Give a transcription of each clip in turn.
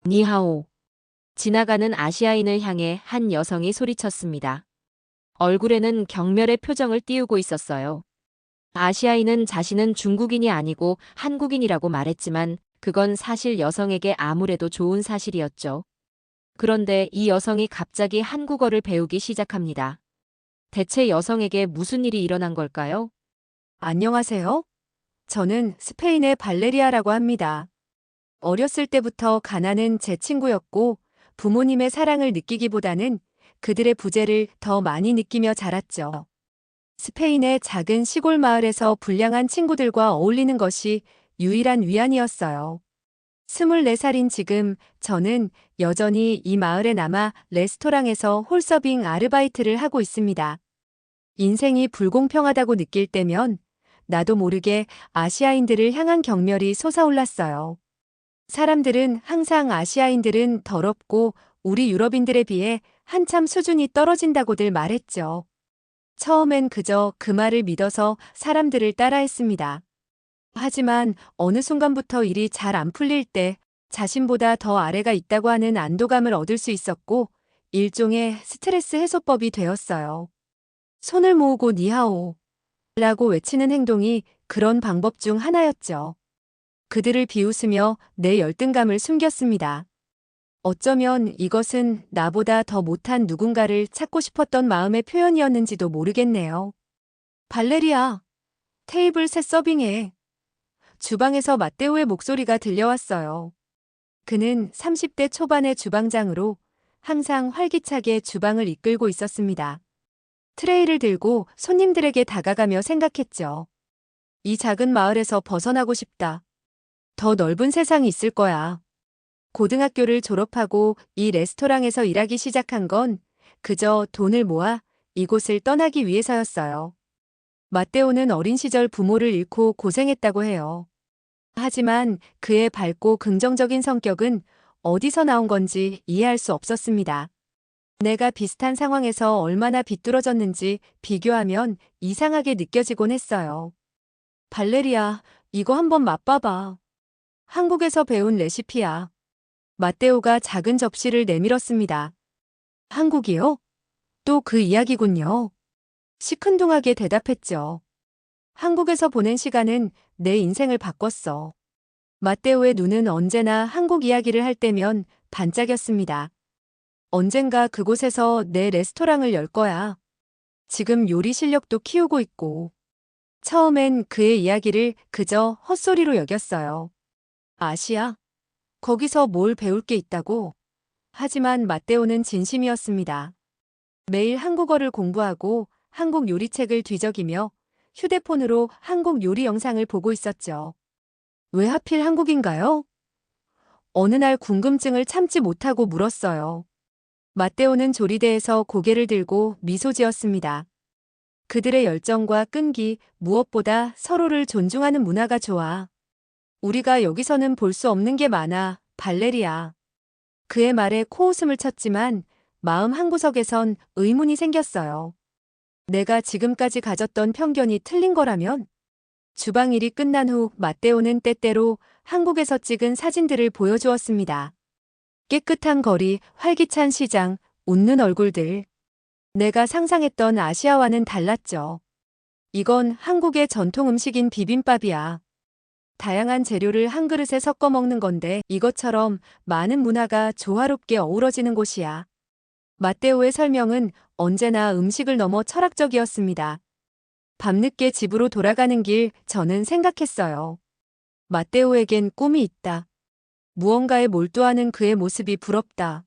니하오. 지나가는 아시아인을 향해 한 여성이 소리쳤습니다. 얼굴에는 경멸의 표정을 띄우고 있었어요. 아시아인은 자신은 중국인이 아니고 한국인이라고 말했지만 그건 사실 여성에게 아무래도 좋은 사실이었죠. 그런데 이 여성이 갑자기 한국어를 배우기 시작합니다. 대체 여성에게 무슨 일이 일어난 걸까요? 안녕하세요. 저는 스페인의 발레리아라고 합니다. 어렸을 때부터 가나는 제 친구였고 부모님의 사랑을 느끼기보다는 그들의 부재를 더 많이 느끼며 자랐죠. 스페인의 작은 시골 마을에서 불량한 친구들과 어울리는 것이 유일한 위안이었어요. 24살인 지금 저는 여전히 이 마을에 남아 레스토랑에서 홀서빙 아르바이트를 하고 있습니다. 인생이 불공평하다고 느낄 때면 나도 모르게 아시아인들을 향한 경멸이 솟아올랐어요. 사람들은 항상 아시아인들은 더럽고 우리 유럽인들에 비해 한참 수준이 떨어진다고들 말했죠. 처음엔 그저 그 말을 믿어서 사람들을 따라했습니다. 하지만 어느 순간부터 일이 잘 안 풀릴 때 자신보다 더 아래가 있다고 하는 안도감을 얻을 수 있었고 일종의 스트레스 해소법이 되었어요. 손을 모으고 니하오 라고 외치는 행동이 그런 방법 중 하나였죠. 그들을 비웃으며 내 열등감을 숨겼습니다. 어쩌면 이것은 나보다 더 못한 누군가를 찾고 싶었던 마음의 표현이었는지도 모르겠네요. 발레리아, 테이블 셋 서빙해. 주방에서 마테오의 목소리가 들려왔어요. 그는 30대 초반의 주방장으로 항상 활기차게 주방을 이끌고 있었습니다. 트레이를 들고 손님들에게 다가가며 생각했죠. 이 작은 마을에서 벗어나고 싶다. 더 넓은 세상이 있을 거야. 고등학교를 졸업하고 이 레스토랑에서 일하기 시작한 건 그저 돈을 모아 이곳을 떠나기 위해서였어요. 마테오는 어린 시절 부모를 잃고 고생했다고 해요. 하지만 그의 밝고 긍정적인 성격은 어디서 나온 건지 이해할 수 없었습니다. 내가 비슷한 상황에서 얼마나 비뚤어졌는지 비교하면 이상하게 느껴지곤 했어요. 발레리아, 이거 한번 맛봐봐. 한국에서 배운 레시피야. 마테오가 작은 접시를 내밀었습니다. 한국이요? 또 그 이야기군요. 시큰둥하게 대답했죠. 한국에서 보낸 시간은 내 인생을 바꿨어. 마테오의 눈은 언제나 한국 이야기를 할 때면 반짝였습니다. 언젠가 그곳에서 내 레스토랑을 열 거야. 지금 요리 실력도 키우고 있고. 처음엔 그의 이야기를 그저 헛소리로 여겼어요. 아시아? 거기서 뭘 배울 게 있다고? 하지만 마테오는 진심이었습니다. 매일 한국어를 공부하고 한국 요리책을 뒤적이며 휴대폰으로 한국 요리 영상을 보고 있었죠. 왜 하필 한국인가요? 어느 날 궁금증을 참지 못하고 물었어요. 마테오는 조리대에서 고개를 들고 미소 지었습니다. 그들의 열정과 끈기, 무엇보다 서로를 존중하는 문화가 좋아. 우리가 여기서는 볼 수 없는 게 많아, 발레리아. 그의 말에 코웃음을 쳤지만 마음 한구석에선 의문이 생겼어요. 내가 지금까지 가졌던 편견이 틀린 거라면? 주방 일이 끝난 후 마테오는 때때로 한국에서 찍은 사진들을 보여주었습니다. 깨끗한 거리, 활기찬 시장, 웃는 얼굴들. 내가 상상했던 아시아와는 달랐죠. 이건 한국의 전통 음식인 비빔밥이야. 다양한 재료를 한 그릇에 섞어 먹는 건데 이것처럼 많은 문화가 조화롭게 어우러지는 곳이야. 마테오의 설명은 언제나 음식을 넘어 철학적이었습니다. 밤늦게 집으로 돌아가는 길 저는 생각했어요. 마테오에겐 꿈이 있다. 무언가에 몰두하는 그의 모습이 부럽다.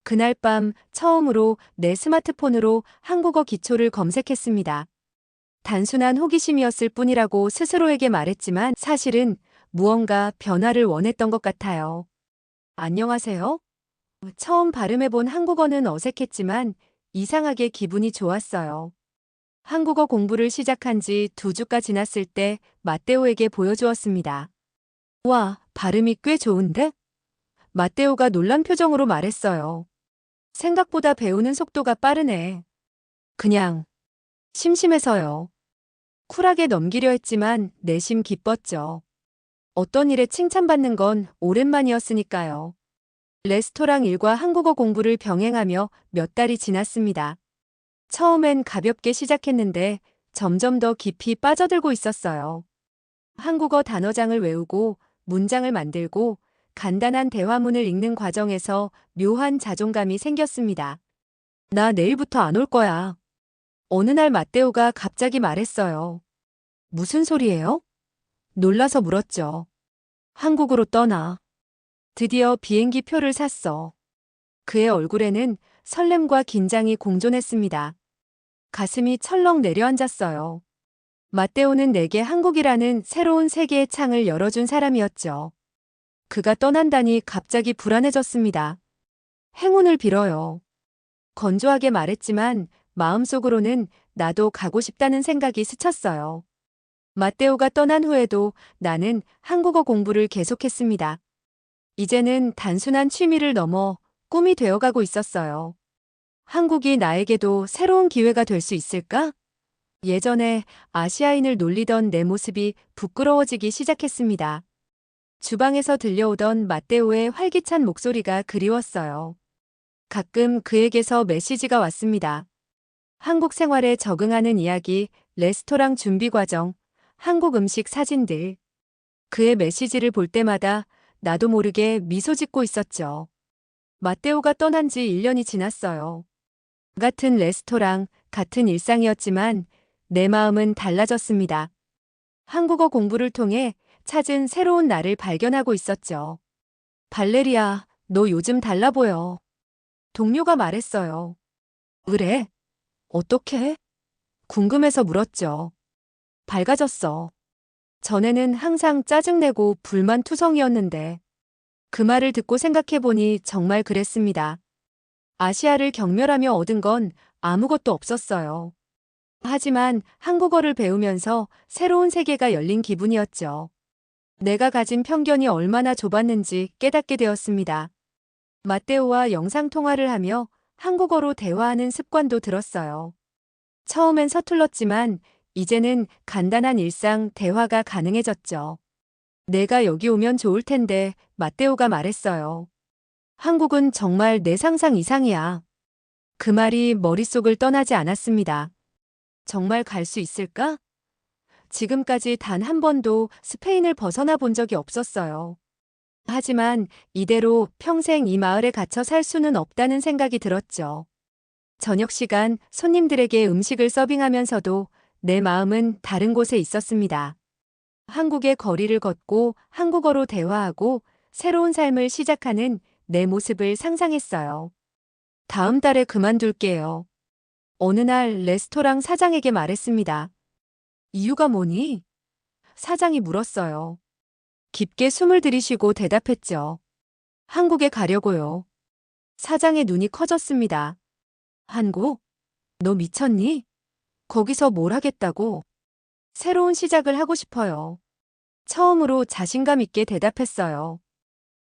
그날 밤 처음으로 내 스마트폰으로 한국어 기초를 검색했습니다. 단순한 호기심이었을 뿐이라고 스스로에게 말했지만 사실은 무언가 변화를 원했던 것 같아요. 안녕하세요. 처음 발음해본 한국어는 어색했지만 이상하게 기분이 좋았어요. 한국어 공부를 시작한 지 2주가 지났을 때 마테오에게 보여주었습니다. 와, 발음이 꽤 좋은데? 마테오가 놀란 표정으로 말했어요. 생각보다 배우는 속도가 빠르네. 그냥 심심해서요. 쿨하게 넘기려 했지만 내심 기뻤죠. 어떤 일에 칭찬받는 건 오랜만이었으니까요. 레스토랑 일과 한국어 공부를 병행하며 몇 달이 지났습니다. 처음엔 가볍게 시작했는데 점점 더 깊이 빠져들고 있었어요. 한국어 단어장을 외우고 문장을 만들고 간단한 대화문을 읽는 과정에서 묘한 자존감이 생겼습니다. 나 내일부터 안 올 거야. 어느 날 마테오가 갑자기 말했어요. 무슨 소리예요? 놀라서 물었죠. 한국으로 떠나. 드디어 비행기 표를 샀어. 그의 얼굴에는 설렘과 긴장이 공존했습니다. 가슴이 철렁 내려앉았어요. 마테오는 내게 한국이라는 새로운 세계의 창을 열어준 사람이었죠. 그가 떠난다니 갑자기 불안해졌습니다. 행운을 빌어요. 건조하게 말했지만 마음속으로는 나도 가고 싶다는 생각이 스쳤어요. 마테오가 떠난 후에도 나는 한국어 공부를 계속했습니다. 이제는 단순한 취미를 넘어 꿈이 되어가고 있었어요. 한국이 나에게도 새로운 기회가 될 수 있을까? 예전에 아시아인을 놀리던 내 모습이 부끄러워지기 시작했습니다. 주방에서 들려오던 마테오의 활기찬 목소리가 그리웠어요. 가끔 그에게서 메시지가 왔습니다. 한국 생활에 적응하는 이야기, 레스토랑 준비 과정, 한국 음식 사진들. 그의 메시지를 볼 때마다 나도 모르게 미소 짓고 있었죠. 마테오가 떠난 지 1년이 지났어요. 같은 레스토랑, 같은 일상이었지만 내 마음은 달라졌습니다. 한국어 공부를 통해 찾은 새로운 나를 발견하고 있었죠. 발레리아, 너 요즘 달라 보여. 동료가 말했어요. 그래? 어떻게? 궁금해서 물었죠. 밝아졌어. 전에는 항상 짜증내고 불만투성이었는데 그 말을 듣고 생각해보니 정말 그랬습니다. 아시아를 경멸하며 얻은 건 아무것도 없었어요. 하지만 한국어를 배우면서 새로운 세계가 열린 기분이었죠. 내가 가진 편견이 얼마나 좁았는지 깨닫게 되었습니다. 마테오와 영상통화를 하며 한국어로 대화하는 습관도 들었어요. 처음엔 서툴렀지만 이제는 간단한 일상 대화가 가능해졌죠. 내가 여기 오면 좋을 텐데 마테오가 말했어요. 한국은 정말 내 상상 이상이야. 그 말이 머릿속을 떠나지 않았습니다. 정말 갈 수 있을까? 지금까지 단 한 번도 스페인을 벗어나 본 적이 없었어요. 하지만 이대로 평생 이 마을에 갇혀 살 수는 없다는 생각이 들었죠. 저녁 시간 손님들에게 음식을 서빙하면서도 내 마음은 다른 곳에 있었습니다. 한국의 거리를 걷고 한국어로 대화하고 새로운 삶을 시작하는 내 모습을 상상했어요. 다음 달에 그만둘게요. 어느 날 레스토랑 사장에게 말했습니다. 이유가 뭐니? 사장이 물었어요. 깊게 숨을 들이쉬고 대답했죠. 한국에 가려고요. 사장의 눈이 커졌습니다. 한국? 너 미쳤니? 거기서 뭘 하겠다고? 새로운 시작을 하고 싶어요. 처음으로 자신감 있게 대답했어요.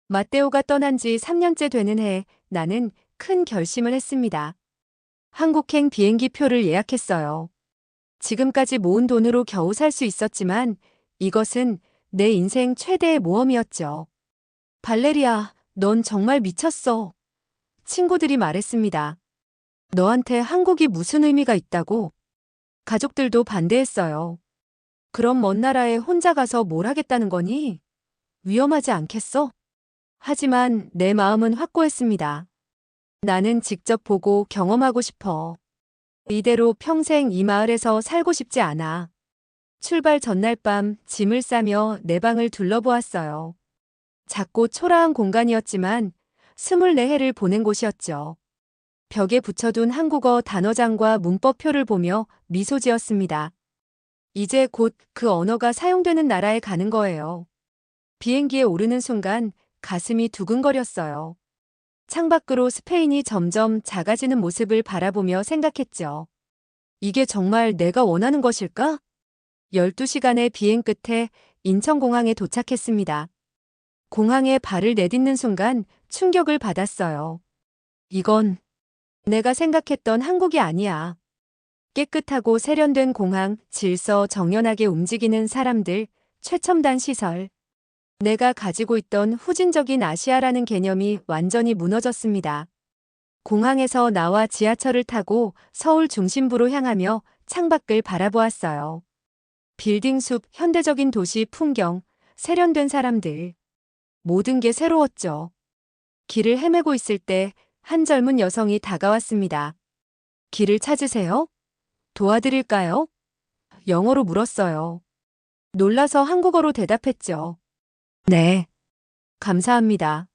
마테오가 떠난 지 3년째 되는 해 나는 큰 결심을 했습니다. 한국행 비행기 표를 예약했어요. 지금까지 모은 돈으로 겨우 살 수 있었지만 이것은 내 인생 최대의 모험이었죠. 발레리아, 넌 정말 미쳤어. 친구들이 말했습니다. 너한테 한국이 무슨 의미가 있다고? 가족들도 반대했어요. 그럼 먼 나라에 혼자 가서 뭘 하겠다는 거니? 위험하지 않겠어? 하지만 내 마음은 확고했습니다. 나는 직접 보고 경험하고 싶어. 이대로 평생 이 마을에서 살고 싶지 않아. 출발 전날 밤 짐을 싸며 내 방을 둘러보았어요. 작고 초라한 공간이었지만 24회를 보낸 곳이었죠. 벽에 붙여둔 한국어 단어장과 문법표를 보며 미소 지었습니다. 이제 곧 그 언어가 사용되는 나라에 가는 거예요. 비행기에 오르는 순간 가슴이 두근거렸어요. 창밖으로 스페인이 점점 작아지는 모습을 바라보며 생각했죠. 이게 정말 내가 원하는 것일까? 12시간의 비행 끝에 인천공항에 도착했습니다. 공항에 발을 내딛는 순간 충격을 받았어요. 이건 내가 생각했던 한국이 아니야. 깨끗하고 세련된 공항, 질서 정연하게 움직이는 사람들, 최첨단 시설. 내가 가지고 있던 후진적인 아시아라는 개념이 완전히 무너졌습니다. 공항에서 나와 지하철을 타고 서울 중심부로 향하며 창밖을 바라보았어요. 빌딩 숲, 현대적인 도시 풍경, 세련된 사람들. 모든 게 새로웠죠. 길을 헤매고 있을 때 한 젊은 여성이 다가왔습니다. 길을 찾으세요? 도와드릴까요? 영어로 물었어요. 놀라서 한국어로 대답했죠. 네. 감사합니다.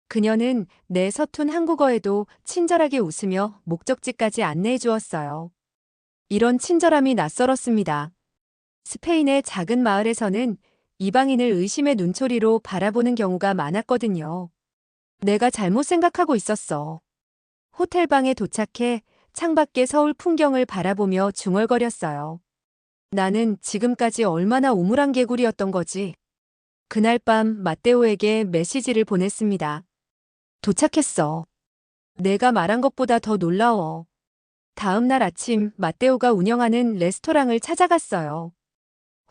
그녀는 내 서툰 한국어에도 친절하게 웃으며 목적지까지 안내해 주었어요. 이런 친절함이 낯설었습니다. 스페인의 작은 마을에서는 이방인을 의심의 눈초리로 바라보는 경우가 많았거든요. 내가 잘못 생각하고 있었어. 호텔방에 도착해 창밖의 서울 풍경을 바라보며 중얼거렸어요. 나는 지금까지 얼마나 우물안 개구리였던 거지. 그날 밤 마테오에게 메시지를 보냈습니다. 도착했어. 내가 말한 것보다 더 놀라워. 다음 날 아침 마테오가 운영하는 레스토랑을 찾아갔어요.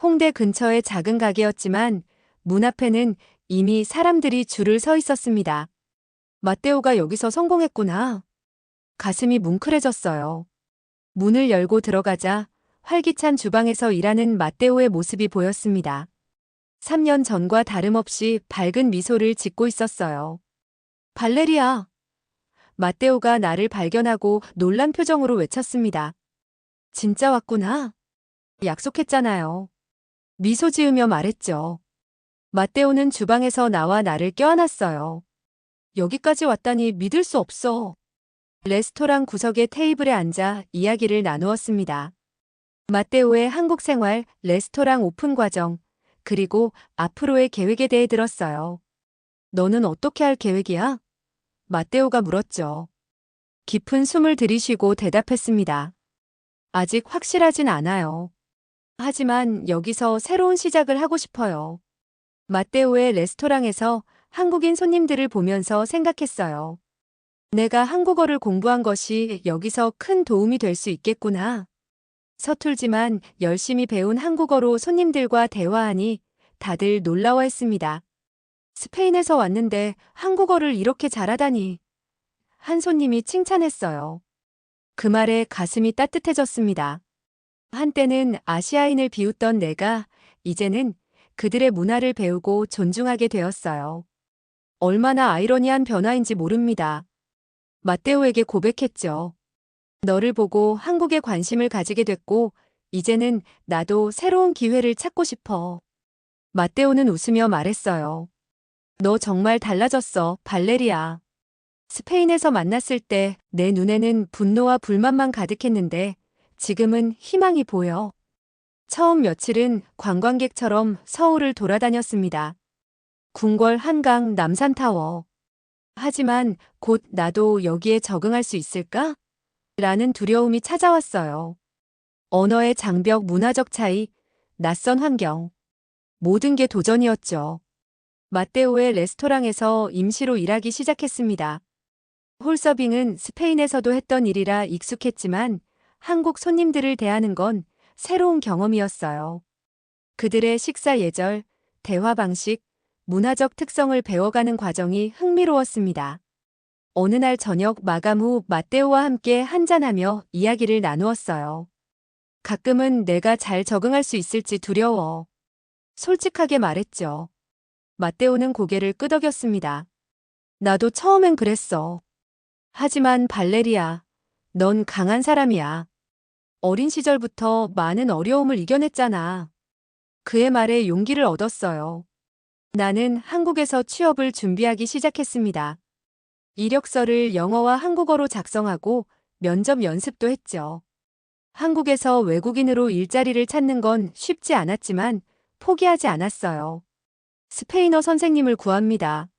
홍대 근처의 작은 가게였지만 문 앞에는 이미 사람들이 줄을 서 있었습니다. 마테오가 여기서 성공했구나. 가슴이 뭉클해졌어요. 문을 열고 들어가자 활기찬 주방에서 일하는 마테오의 모습이 보였습니다. 3년 전과 다름없이 밝은 미소를 짓고 있었어요. 발레리아. 마테오가 나를 발견하고 놀란 표정으로 외쳤습니다. 진짜 왔구나. 약속했잖아요. 미소 지으며 말했죠. 마테오는 주방에서 나와 나를 껴안았어요. 여기까지 왔다니 믿을 수 없어. 레스토랑 구석의 테이블에 앉아 이야기를 나누었습니다. 마테오의 한국 생활, 레스토랑 오픈 과정, 그리고 앞으로의 계획에 대해 들었어요. 너는 어떻게 할 계획이야? 마테오가 물었죠. 깊은 숨을 들이쉬고 대답했습니다. 아직 확실하진 않아요. 하지만 여기서 새로운 시작을 하고 싶어요. 마테오의 레스토랑에서 한국인 손님들을 보면서 생각했어요. 내가 한국어를 공부한 것이 여기서 큰 도움이 될 수 있겠구나. 서툴지만 열심히 배운 한국어로 손님들과 대화하니 다들 놀라워했습니다. 스페인에서 왔는데 한국어를 이렇게 잘하다니. 한 손님이 칭찬했어요. 그 말에 가슴이 따뜻해졌습니다. 한때는 아시아인을 비웃던 내가 이제는 그들의 문화를 배우고 존중하게 되었어요. 얼마나 아이러니한 변화인지 모릅니다. 마테오에게 고백했죠. 너를 보고 한국에 관심을 가지게 됐고, 이제는 나도 새로운 기회를 찾고 싶어. 마테오는 웃으며 말했어요. 너 정말 달라졌어, 발레리아. 스페인에서 만났을 때 내 눈에는 분노와 불만만 가득했는데 지금은 희망이 보여. 처음 며칠은 관광객처럼 서울을 돌아다녔습니다. 궁궐, 한강, 남산타워. 하지만 곧 나도 여기에 적응할 수 있을까? 라는 두려움이 찾아왔어요. 언어의 장벽, 문화적 차이, 낯선 환경. 모든 게 도전이었죠. 마테오의 레스토랑에서 임시로 일하기 시작했습니다. 홀서빙은 스페인에서도 했던 일이라 익숙했지만 한국 손님들을 대하는 건 새로운 경험이었어요. 그들의 식사 예절, 대화 방식, 문화적 특성을 배워가는 과정이 흥미로웠습니다. 어느 날 저녁 마감 후 마테오와 함께 한잔하며 이야기를 나누었어요. 가끔은 내가 잘 적응할 수 있을지 두려워. 솔직하게 말했죠. 마테오는 고개를 끄덕였습니다. 나도 처음엔 그랬어. 하지만 발레리아, 넌 강한 사람이야. 어린 시절부터 많은 어려움을 이겨냈잖아. 그의 말에 용기를 얻었어요. 나는 한국에서 취업을 준비하기 시작했습니다. 이력서를 영어와 한국어로 작성하고 면접 연습도 했죠. 한국에서 외국인으로 일자리를 찾는 건 쉽지 않았지만 포기하지 않았어요. 스페인어 선생님을 구합니다.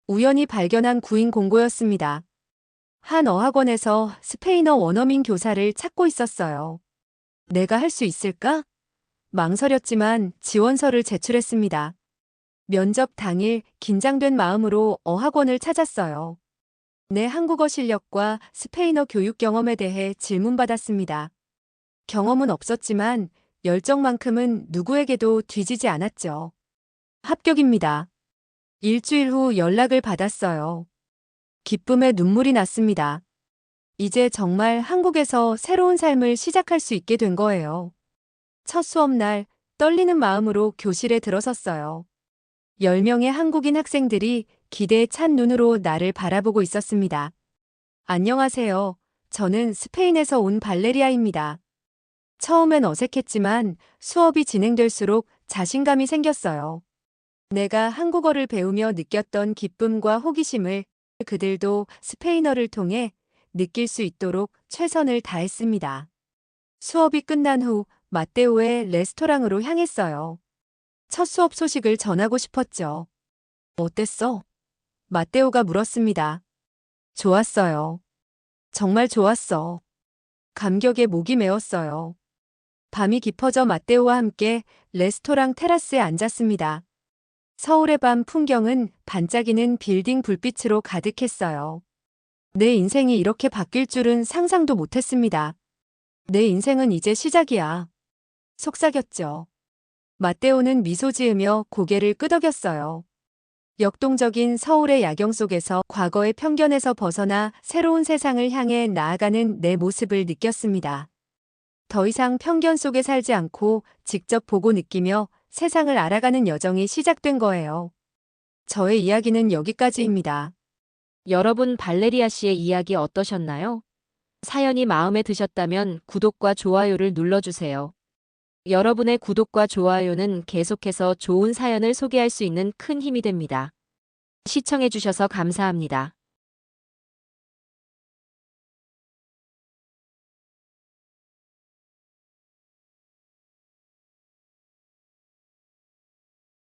우연히 발견한 구인 공고였습니다. 한 어학원에서 스페인어 원어민 교사를 찾고 있었어요. 내가 할 수 있을까? 망설였지만 지원서를 제출했습니다. 면접 당일 긴장된 마음으로 어학원을 찾았어요. 내 한국어 실력과 스페인어 교육 경험에 대해 질문받았습니다. 경험은 없었지만 열정만큼은 누구에게도 뒤지지 않았죠. 합격입니다. 일주일 후 연락을 받았어요. 기쁨에 눈물이 났습니다. 이제 정말 한국에서 새로운 삶을 시작할 수 있게 된 거예요. 첫 수업날 떨리는 마음으로 교실에 들어섰어요. 10명의 한국인 학생들이 기대에 찬 눈으로 나를 바라보고 있었습니다. 안녕하세요. 저는 스페인에서 온 발레리아입니다. 처음엔 어색했지만 수업이 진행될수록 자신감이 생겼어요. 내가 한국어를 배우며 느꼈던 기쁨과 호기심을 그들도 스페인어를 통해 느낄 수 있도록 최선을 다했습니다. 수업이 끝난 후 마테오의 레스토랑으로 향했어요. 첫 수업 소식을 전하고 싶었죠. 어땠어? 마테오가 물었습니다. 좋았어요. 정말 좋았어. 감격에 목이 메었어요. 밤이 깊어져 마테오와 함께 레스토랑 테라스에 앉았습니다. 서울의 밤 풍경은 반짝이는 빌딩 불빛으로 가득했어요. 내 인생이 이렇게 바뀔 줄은 상상도 못했습니다. 내 인생은 이제 시작이야. 속삭였죠. 마테오는 미소 지으며 고개를 끄덕였어요. 역동적인 서울의 야경 속에서 과거의 편견에서 벗어나 새로운 세상을 향해 나아가는 내 모습을 느꼈습니다. 더 이상 편견 속에 살지 않고 직접 보고 느끼며 세상을 알아가는 여정이 시작된 거예요. 저의 이야기는 여기까지입니다. 여러분 발레리아 씨의 이야기 어떠셨나요? 사연이 마음에 드셨다면 구독과 좋아요를 눌러주세요. 여러분의 구독과 좋아요는 계속해서 좋은 사연을 소개할 수 있는 큰 힘이 됩니다. 시청해주셔서 감사합니다.